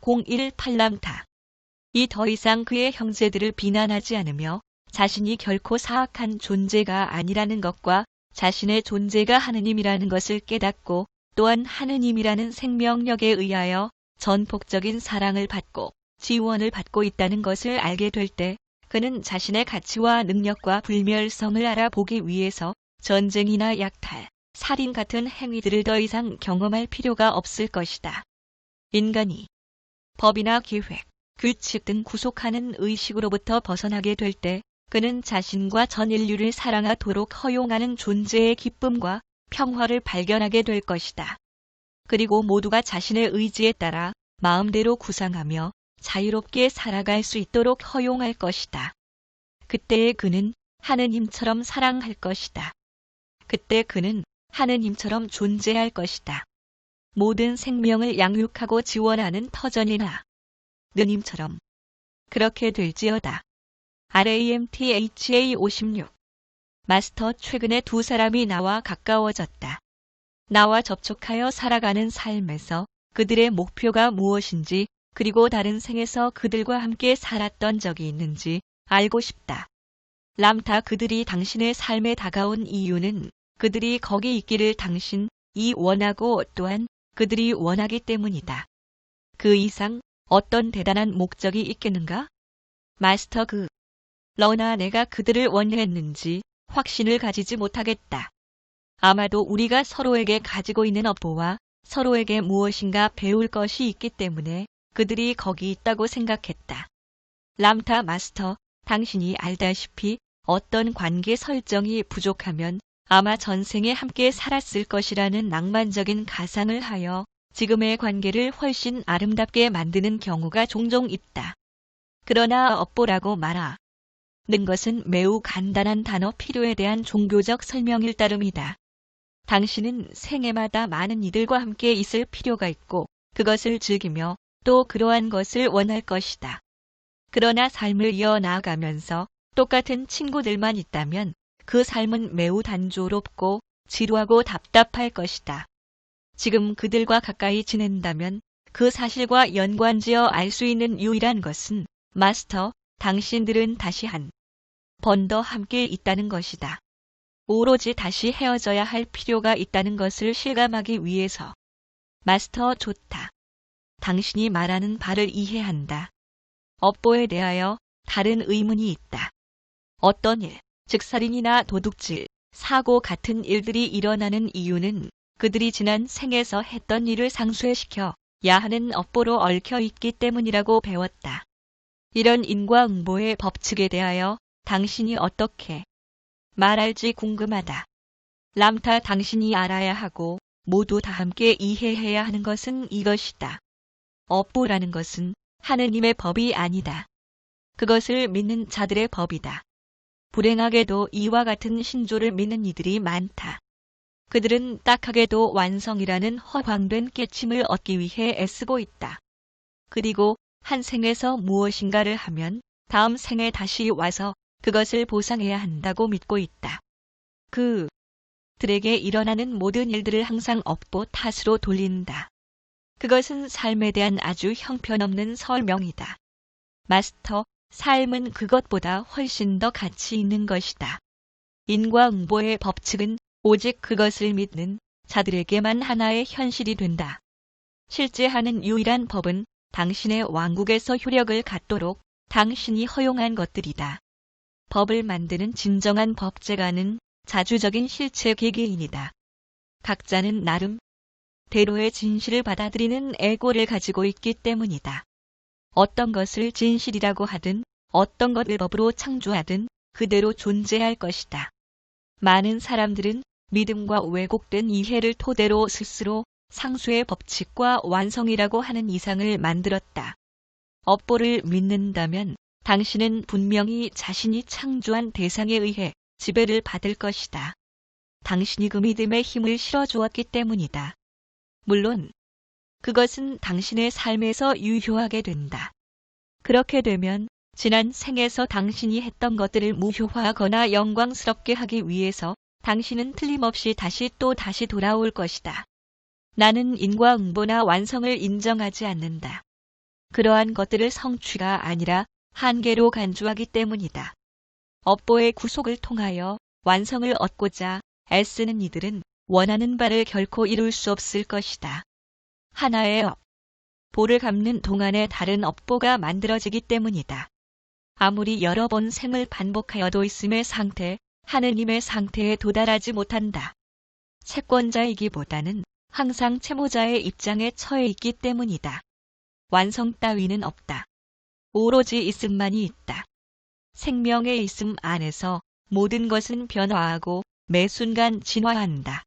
018람타. 이 더 이상 그의 형제들을 비난하지 않으며 자신이 결코 사악한 존재가 아니라는 것과 자신의 존재가 하느님이라는 것을 깨닫고 또한 하느님이라는 생명력에 의하여 전폭적인 사랑을 받고 지원을 받고 있다는 것을 알게 될 때 그는 자신의 가치와 능력과 불멸성을 알아보기 위해서 전쟁이나 약탈, 살인 같은 행위들을 더 이상 경험할 필요가 없을 것이다. 인간이 법이나 계획, 규칙 등 구속하는 의식으로부터 벗어나게 될 때 그는 자신과 전 인류를 사랑하도록 허용하는 존재의 기쁨과 평화를 발견하게 될 것이다. 그리고 모두가 자신의 의지에 따라 마음대로 구상하며 자유롭게 살아갈 수 있도록 허용할 것이다. 그때에 그는 하느님처럼 사랑할 것이다. 그때 그는 하느님처럼 존재할 것이다. 모든 생명을 양육하고 지원하는 터전이나 느님처럼 그렇게 될지어다. RAMTHA 56. 마스터, 최근에 두 사람이 나와 가까워졌다. 나와 접촉하여 살아가는 삶에서 그들의 목표가 무엇인지 그리고 다른 생에서 그들과 함께 살았던 적이 있는지 알고 싶다. 람타, 그들이 당신의 삶에 다가온 이유는 그들이 거기 있기를 당신이 원하고 또한 그들이 원하기 때문이다. 그 이상 어떤 대단한 목적이 있겠는가? 마스터, 러나 내가 그들을 원했는지 확신을 가지지 못하겠다. 아마도 우리가 서로에게 가지고 있는 업보와 서로에게 무엇인가 배울 것이 있기 때문에 그들이 거기 있다고 생각했다. 람타, 마스터, 당신이 알다시피 어떤 관계 설정이 부족하면 아마 전생에 함께 살았을 것이라는 낭만적인 가상을 하여 지금의 관계를 훨씬 아름답게 만드는 경우가 종종 있다. 그러나 업보라고 말하는 것은 매우 간단한 단어 필요에 대한 종교적 설명일 따름이다. 당신은 생애마다 많은 이들과 함께 있을 필요가 있고 그것을 즐기며 또 그러한 것을 원할 것이다. 그러나 삶을 이어나가면서 똑같은 친구들만 있다면 그 삶은 매우 단조롭고 지루하고 답답할 것이다. 지금 그들과 가까이 지낸다면 그 사실과 연관지어 알 수 있는 유일한 것은 마스터, 당신들은 다시 한 번 더 함께 있다는 것이다. 오로지 다시 헤어져야 할 필요가 있다는 것을 실감하기 위해서. 마스터, 좋다. 당신이 말하는 바를 이해한다. 업보에 대하여 다른 의문이 있다. 어떤 일, 즉 살인이나 도둑질, 사고 같은 일들이 일어나는 이유는 그들이 지난 생에서 했던 일을 상쇄시켜야 하는 업보로 얽혀 있기 때문이라고 배웠다. 이런 인과응보의 법칙에 대하여 당신이 어떻게 말할지 궁금하다. 람타, 당신이 알아야 하고 모두 다 함께 이해해야 하는 것은 이것이다. 업보라는 것은 하느님의 법이 아니다. 그것을 믿는 자들의 법이다. 불행하게도 이와 같은 신조를 믿는 이들이 많다. 그들은 딱하게도 완성이라는 허황된 깨침을 얻기 위해 애쓰고 있다. 그리고 한 생에서 무엇인가를 하면 다음 생에 다시 와서 그것을 보상해야 한다고 믿고 있다. 그들에게 일어나는 모든 일들을 항상 업보 탓으로 돌린다. 그것은 삶에 대한 아주 형편없는 설명이다. 마스터, 삶은 그것보다 훨씬 더 가치 있는 것이다. 인과응보의 법칙은 오직 그것을 믿는 자들에게만 하나의 현실이 된다. 실제 하는 유일한 법은 당신의 왕국에서 효력을 갖도록 당신이 허용한 것들이다. 법을 만드는 진정한 법제가는 자주적인 실체 개개인이다. 각자는 나름대로의 진실을 받아들이는 에고를 가지고 있기 때문이다. 어떤 것을 진실이라고 하든 어떤 것을 법으로 창조하든 그대로 존재할 것이다. 많은 사람들은 믿음과 왜곡된 이해를 토대로 스스로 상수의 법칙과 완성이라고 하는 이상을 만들었다. 업보를 믿는다면 당신은 분명히 자신이 창조한 대상에 의해 지배를 받을 것이다. 당신이 그 믿음에 힘을 실어주었기 때문이다. 물론 그것은 당신의 삶에서 유효하게 된다. 그렇게 되면 지난 생에서 당신이 했던 것들을 무효화하거나 영광스럽게 하기 위해서 당신은 틀림없이 다시 돌아올 것이다. 나는 인과응보나 완성을 인정하지 않는다. 그러한 것들을 성취가 아니라 한계로 간주하기 때문이다. 업보의 구속을 통하여 완성을 얻고자 애쓰는 이들은 원하는 바를 결코 이룰 수 없을 것이다. 하나의 업보를 갚는 동안에 다른 업보가 만들어지기 때문이다. 아무리 여러 번 생을 반복하여도 있음의 상태, 하느님의 상태에 도달하지 못한다. 채권자이기보다는 항상 채무자의 입장에 처해 있기 때문이다. 완성 따위는 없다. 오로지 있음만이 있다. 생명의 있음 안에서 모든 것은 변화하고 매 순간 진화한다.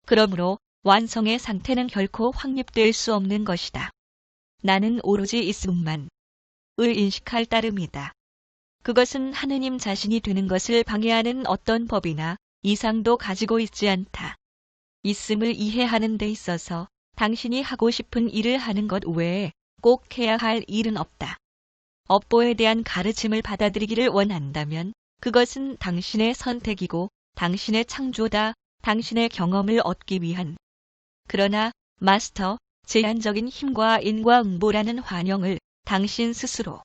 그러므로 완성의 상태는 결코 확립될 수 없는 것이다. 나는 오로지 있음만을 인식할 따름이다. 그것은 하느님 자신이 되는 것을 방해하는 어떤 법이나 이상도 가지고 있지 않다. 있음을 이해하는 데 있어서 당신이 하고 싶은 일을 하는 것 외에 꼭 해야 할 일은 없다. 업보에 대한 가르침을 받아들이기를 원한다면 그것은 당신의 선택이고 당신의 창조다, 당신의 경험을 얻기 위한. 그러나 마스터, 제한적인 힘과 인과응보라는 환영을 당신 스스로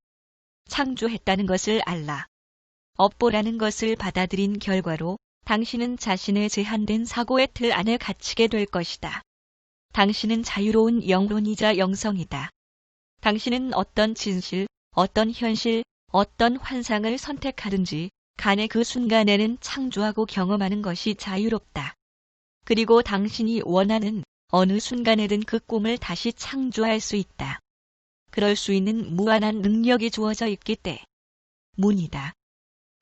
창조했다는 것을 알라. 업보라는 것을 받아들인 결과로 당신은 자신의 제한된 사고의 틀 안에 갇히게 될 것이다. 당신은 자유로운 영혼이자 영성이다. 당신은 어떤 진실, 어떤 현실, 어떤 환상을 선택하든지 간에 그 순간에는 창조하고 경험하는 것이 자유롭다. 그리고 당신이 원하는 어느 순간에든 그 꿈을 다시 창조할 수 있다. 그럴 수 있는 무한한 능력이 주어져 있기 때문이다.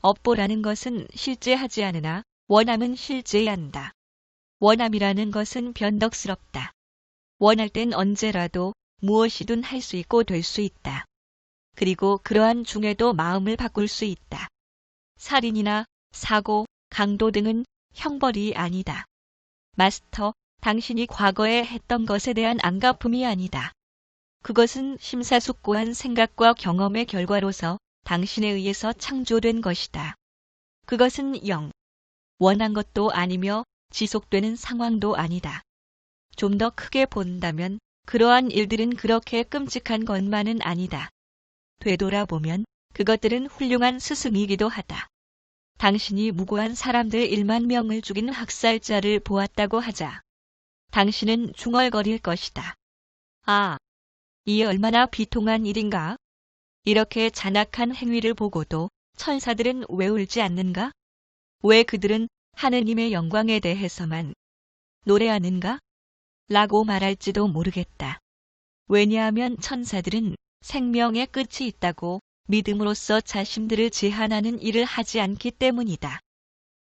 업보라는 것은 실제하지 않으나 원함은 실제한다. 원함이라는 것은 변덕스럽다. 원할 땐 언제라도 무엇이든 할 수 있고 될 수 있다. 그리고 그러한 중에도 마음을 바꿀 수 있다. 살인이나 사고, 강도 등은 형벌이 아니다. 마스터, 당신이 과거에 했던 것에 대한 안갚음이 아니다. 그것은 심사숙고한 생각과 경험의 결과로서 당신에 의해서 창조된 것이다. 그것은 원한 것도 아니며 지속되는 상황도 아니다. 좀 더 크게 본다면 그러한 일들은 그렇게 끔찍한 것만은 아니다. 되돌아보면 그것들은 훌륭한 스승이기도 하다. 당신이 무고한 사람들 1만 명을 죽인 학살자를 보았다고 하자. 당신은 중얼거릴 것이다. 아, 이 얼마나 비통한 일인가? 이렇게 잔악한 행위를 보고도 천사들은 왜 울지 않는가? 왜 그들은 하느님의 영광에 대해서만 노래하는가? 라고 말할지도 모르겠다. 왜냐하면 천사들은 생명의 끝이 있다고 믿음으로써 자신들을 제한하는 일을 하지 않기 때문이다.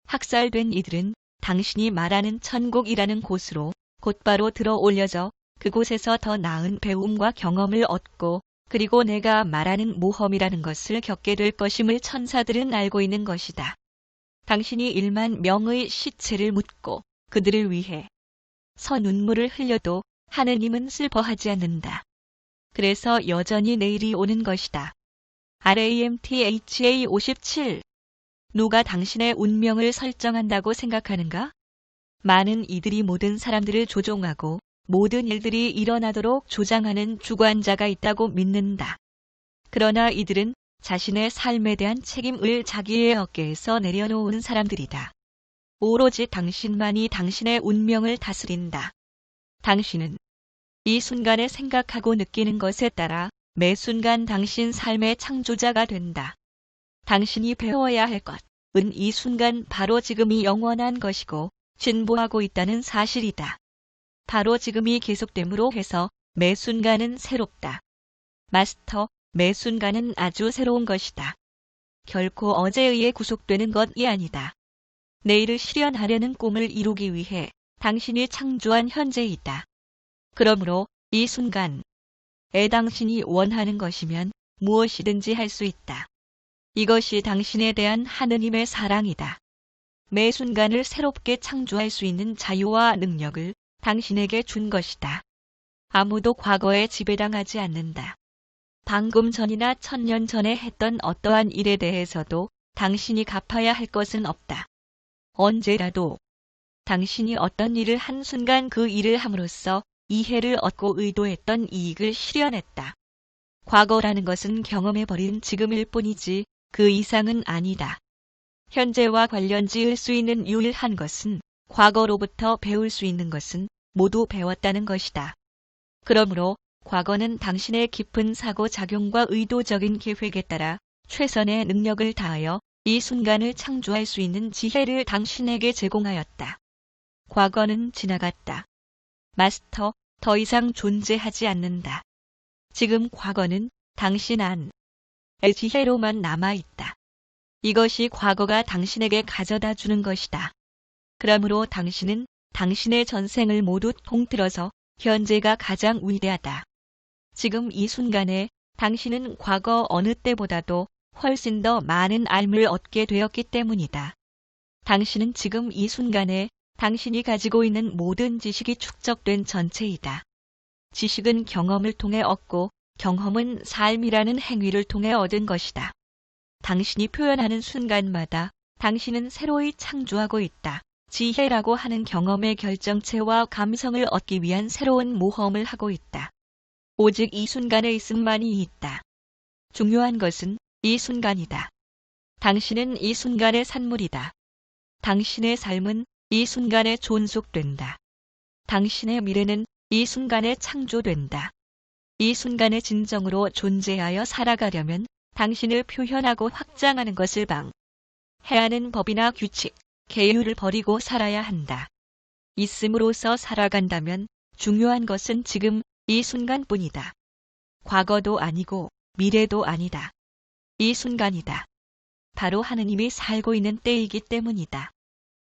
학살된 이들은 당신이 말하는 천국이라는 곳으로 곧바로 들어 올려져 그곳에서 더 나은 배움과 경험을 얻고 그리고 내가 말하는 모험이라는 것을 겪게 될 것임을 천사들은 알고 있는 것이다. 당신이 1만 명의 시체를 묻고 그들을 위해 서 눈물을 흘려도 하느님은 슬퍼하지 않는다. 그래서 여전히 내일이 오는 것이다. RAMTHA 57. 누가 당신의 운명을 설정한다고 생각하는가? 많은 이들이 모든 사람들을 조종하고 모든 일들이 일어나도록 조장하는 주관자가 있다고 믿는다. 그러나 이들은 자신의 삶에 대한 책임을 자기의 어깨에서 내려놓은 사람들이다. 오로지 당신만이 당신의 운명을 다스린다. 당신은 이 순간에 생각하고 느끼는 것에 따라 매 순간 당신 삶의 창조자가 된다. 당신이 배워야 할 것은 이 순간 바로 지금이 영원한 것이고 진보하고 있다는 사실이다. 바로 지금이 계속됨으로 해서 매 순간은 새롭다. 마스터, 매 순간은 아주 새로운 것이다. 결코 어제에 의해 구속되는 것이 아니다. 내일을 실현하려는 꿈을 이루기 위해 당신이 창조한 현재이다. 그러므로 이 순간에 당신이 원하는 것이면 무엇이든지 할 수 있다. 이것이 당신에 대한 하느님의 사랑이다. 매 순간을 새롭게 창조할 수 있는 자유와 능력을 당신에게 준 것이다. 아무도 과거에 지배당하지 않는다. 방금 전이나 1000년 전에 했던 어떠한 일에 대해서도 당신이 갚아야 할 것은 없다. 언제라도 당신이 어떤 일을 한 순간 그 일을 함으로써 이해를 얻고 의도했던 이익을 실현했다. 과거라는 것은 경험해버린 지금일 뿐이지 그 이상은 아니다. 현재와 관련 지을 수 있는 유일한 것은 과거로부터 배울 수 있는 것은 모두 배웠다는 것이다. 그러므로 과거는 당신의 깊은 사고작용과 의도적인 계획에 따라 최선의 능력을 다하여 이 순간을 창조할 수 있는 지혜를 당신에게 제공하였다. 과거는 지나갔다. 마스터, 더 이상 존재하지 않는다. 지금 과거는 당신 안의 지혜로만 남아있다. 이것이 과거가 당신에게 가져다 주는 것이다. 그러므로 당신은 당신의 전생을 모두 통틀어서 현재가 가장 위대하다. 지금 이 순간에 당신은 과거 어느 때보다도 훨씬 더 많은 알을 얻게 되었기 때문이다. 당신은 지금 이 순간에 당신이 가지고 있는 모든 지식이 축적된 전체이다. 지식은 경험을 통해 얻고 경험은 삶이라는 행위를 통해 얻은 것이다. 당신이 표현하는 순간마다 당신은 새로이 창조하고 있다. 지혜라고 하는 경험의 결정체와 감성을 얻기 위한 새로운 모험을 하고 있다. 오직 이 순간에 있음만이 있다. 중요한 것은 이 순간이다. 당신은 이 순간의 산물이다. 당신의 삶은 이 순간에 존속된다. 당신의 미래는 이 순간에 창조된다. 이 순간에 진정으로 존재하여 살아가려면 당신을 표현하고 확장하는 것을 방해해야 하는 법이나 규칙, 계율을 버리고 살아야 한다. 있음으로써 살아간다면 중요한 것은 지금 이 순간뿐이다. 과거도 아니고 미래도 아니다. 이 순간이다. 바로 하느님이 살고 있는 때이기 때문이다.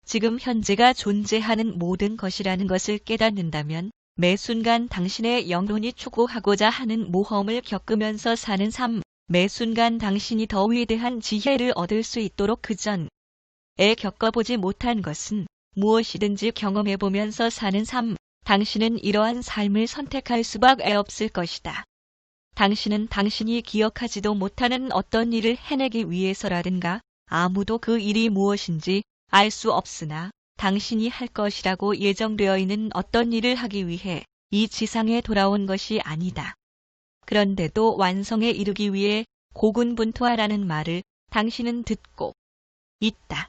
지금 현재가 존재하는 모든 것이라는 것을 깨닫는다면 매 순간 당신의 영혼이 추구하고자 하는 모험을 겪으면서 사는 삶, 매 순간 당신이 더 위대한 지혜를 얻을 수 있도록 그 전에 겪어보지 못한 것은 무엇이든지 경험해보면서 사는 삶, 당신은 이러한 삶을 선택할 수밖에 없을 것이다. 당신은 당신이 기억하지도 못하는 어떤 일을 해내기 위해서라든가 아무도 그 일이 무엇인지 알 수 없으나 당신이 할 것이라고 예정되어 있는 어떤 일을 하기 위해 이 지상에 돌아온 것이 아니다. 그런데도 완성에 이르기 위해 고군분투하라는 말을 당신은 듣고 있다.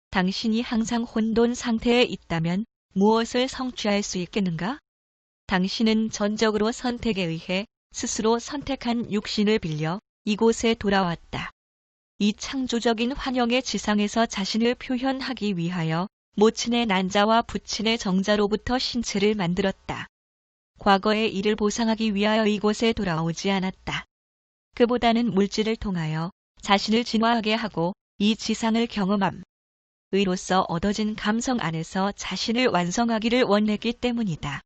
당신이 항상 혼돈 상태에 있다면 무엇을 성취할 수 있겠는가? 당신은 전적으로 선택에 의해 스스로 선택한 육신을 빌려 이곳에 돌아왔다. 이 창조적인 환영의 지상에서 자신을 표현하기 위하여 모친의 난자와 부친의 정자로부터 신체를 만들었다. 과거의 일을 보상하기 위하여 이곳에 돌아오지 않았다. 그보다는 물질을 통하여 자신을 진화하게 하고 이 지상을 경험함으로써 얻어진 감성 안에서 자신을 완성하기를 원했기 때문이다.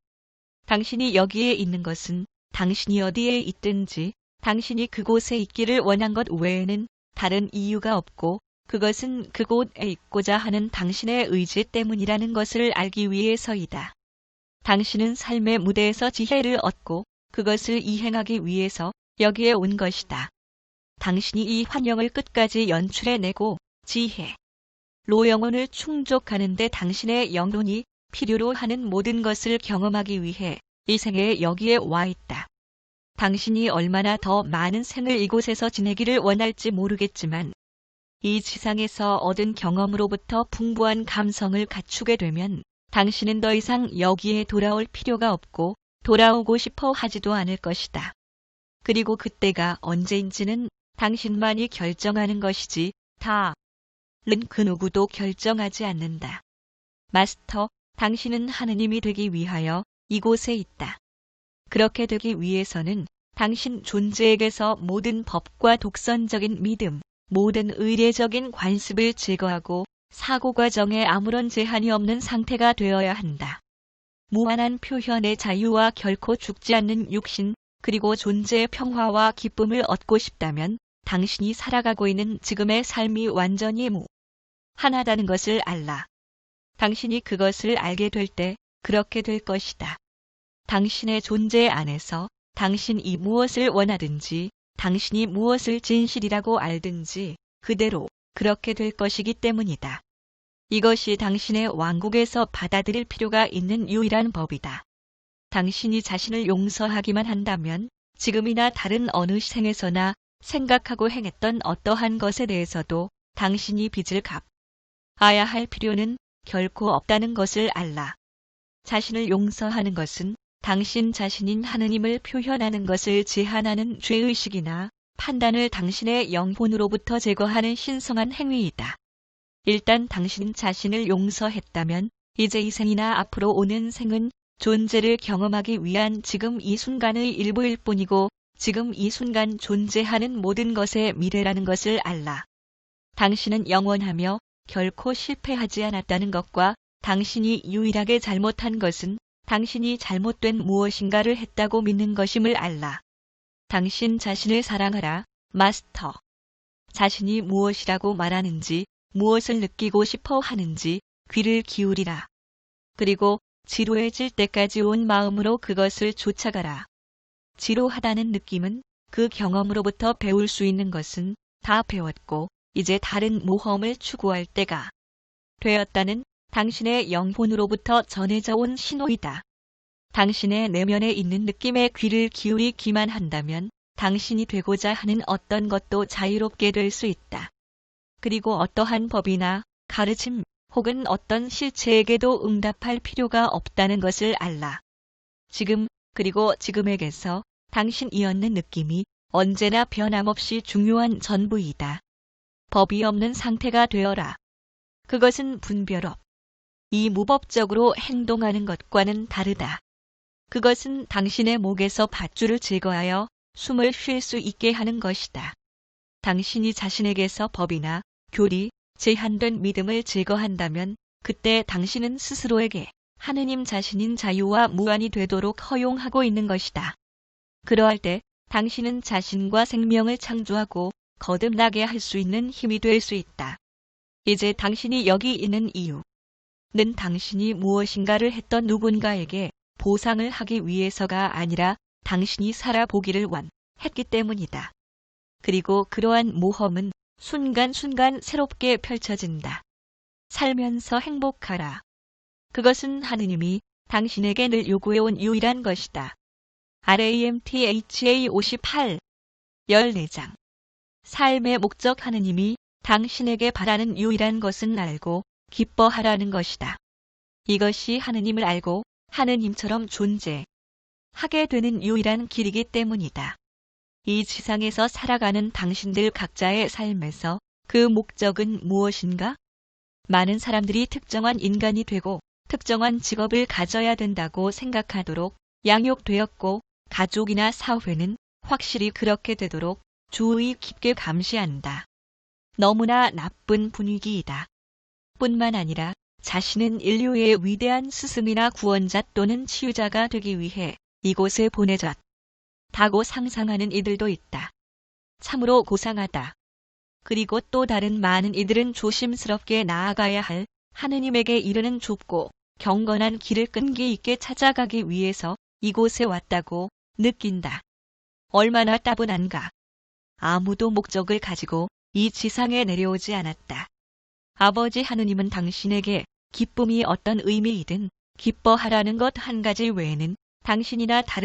당신이 여기에 있는 것은 당신이 어디에 있든지 당신이 그곳에 있기를 원한 것 외에는 다른 이유가 없고 그것은 그곳에 있고자 하는 당신의 의지 때문이라는 것을 알기 위해서이다. 당신은 삶의 무대에서 지혜를 얻고 그것을 이행하기 위해서 여기에 온 것이다. 당신이 이 환영을 끝까지 연출해내고 지혜로 영혼을 충족하는 데 당신의 영혼이 필요로 하는 모든 것을 경험하기 위해 이 생에 여기에 와 있다. 당신이 얼마나 더 많은 생을 이곳에서 지내기를 원할지 모르겠지만 이 지상에서 얻은 경험으로부터 풍부한 감성을 갖추게 되면 당신은 더 이상 여기에 돌아올 필요가 없고 돌아오고 싶어 하지도 않을 것이다. 그리고 그때가 언제인지는 당신만이 결정하는 것이지 다른 그 누구도 결정하지 않는다. 마스터, 당신은 하느님이 되기 위하여 이곳에 있다. 그렇게 되기 위해서는 당신 존재에게서 모든 법과 독선적인 믿음, 모든 의례적인 관습을 제거하고 사고 과정에 아무런 제한이 없는 상태가 되어야 한다. 무한한 표현의 자유와 결코 죽지 않는 육신, 그리고 존재의 평화와 기쁨을 얻고 싶다면 당신이 살아가고 있는 지금의 삶이 완전히 무한하다는 것을 알라. 당신이 그것을 알게 될 때 그렇게 될 것이다. 당신의 존재 안에서 당신이 무엇을 원하든지 당신이 무엇을 진실이라고 알든지 그대로 그렇게 될 것이기 때문이다. 이것이 당신의 왕국에서 받아들일 필요가 있는 유일한 법이다. 당신이 자신을 용서하기만 한다면 지금이나 다른 어느 생에서나 생각하고 행했던 어떠한 것에 대해서도 당신이 빚을 갚아야 할 필요는 결코 없다는 것을 알라. 자신을 용서하는 것은 당신 자신인 하느님을 표현하는 것을 제한하는 죄의식이나 판단을 당신의 영혼으로부터 제거하는 신성한 행위이다. 일단 당신 자신을 용서했다면 이제 이 생이나 앞으로 오는 생은 존재를 경험하기 위한 지금 이 순간의 일부일 뿐이고 지금 이 순간 존재하는 모든 것의 미래라는 것을 알라. 당신은 영원하며 결코 실패하지 않았다는 것과 당신이 유일하게 잘못한 것은 당신이 잘못된 무엇인가를 했다고 믿는 것임을 알라. 당신 자신을 사랑하라, 마스터. 자신이 무엇이라고 말하는지, 무엇을 느끼고 싶어 하는지 귀를 기울이라. 그리고 지루해질 때까지 온 마음으로 그것을 쫓아가라. 지루하다는 느낌은 그 경험으로부터 배울 수 있는 것은 다 배웠고 이제 다른 모험을 추구할 때가 되었다는 당신의 영혼으로부터 전해져 온 신호이다. 당신의 내면에 있는 느낌에 귀를 기울이기만 한다면 당신이 되고자 하는 어떤 것도 자유롭게 될 수 있다. 그리고 어떠한 법이나 가르침 혹은 어떤 실체에게도 응답할 필요가 없다는 것을 알라. 지금 그리고 지금에게서 당신이었는 느낌이 언제나 변함없이 중요한 전부이다. 법이 없는 상태가 되어라. 그것은 분별업. 이 무법적으로 행동하는 것과는 다르다. 그것은 당신의 목에서 밧줄을 제거하여 숨을 쉴 수 있게 하는 것이다. 당신이 자신에게서 법이나 교리, 제한된 믿음을 제거한다면 그때 당신은 스스로에게 하느님 자신인 자유와 무한이 되도록 허용하고 있는 것이다. 그러할 때 당신은 자신과 생명을 창조하고 거듭나게 할 수 있는 힘이 될 수 있다. 이제 당신이 여기 있는 이유는 당신이 무엇인가를 했던 누군가에게 보상을 하기 위해서가 아니라 당신이 살아보기를 원했기 때문이다. 그리고 그러한 모험은 순간순간 새롭게 펼쳐진다. 살면서 행복하라. 그것은 하느님이 당신에게 늘 요구해온 유일한 것이다. RAMTHA 58 14장 삶의 목적 하느님이 당신에게 바라는 유일한 것은 알고 기뻐하라는 것이다. 이것이 하느님을 알고 하느님처럼 존재하게 되는 유일한 길이기 때문이다. 이 지상에서 살아가는 당신들 각자의 삶에서 그 목적은 무엇인가? 많은 사람들이 특정한 인간이 되고 특정한 직업을 가져야 된다고 생각하도록 양육되었고 가족이나 사회는 확실히 그렇게 되도록 주의 깊게 감시한다. 너무나 나쁜 분위기이다. 뿐만 아니라 자신은 인류의 위대한 스승이나 구원자 또는 치유자가 되기 위해 이곳에 보내졌다고 상상하는 이들도 있다. 참으로 고상하다. 그리고 또 다른 많은 이들은 조심스럽게 나아가야 할 하느님에게 이르는 좁고 경건한 길을 끈기 있게 찾아가기 위해서 이곳에 왔다고 느낀다. 얼마나 따분한가. 아무도 목적을 가지고 이 지상에 내려오지 않았다. 아버지 하느님은 당신에게 기쁨이 어떤 의미이든 기뻐하라는 것 한 가지 외에는 당신이나 다른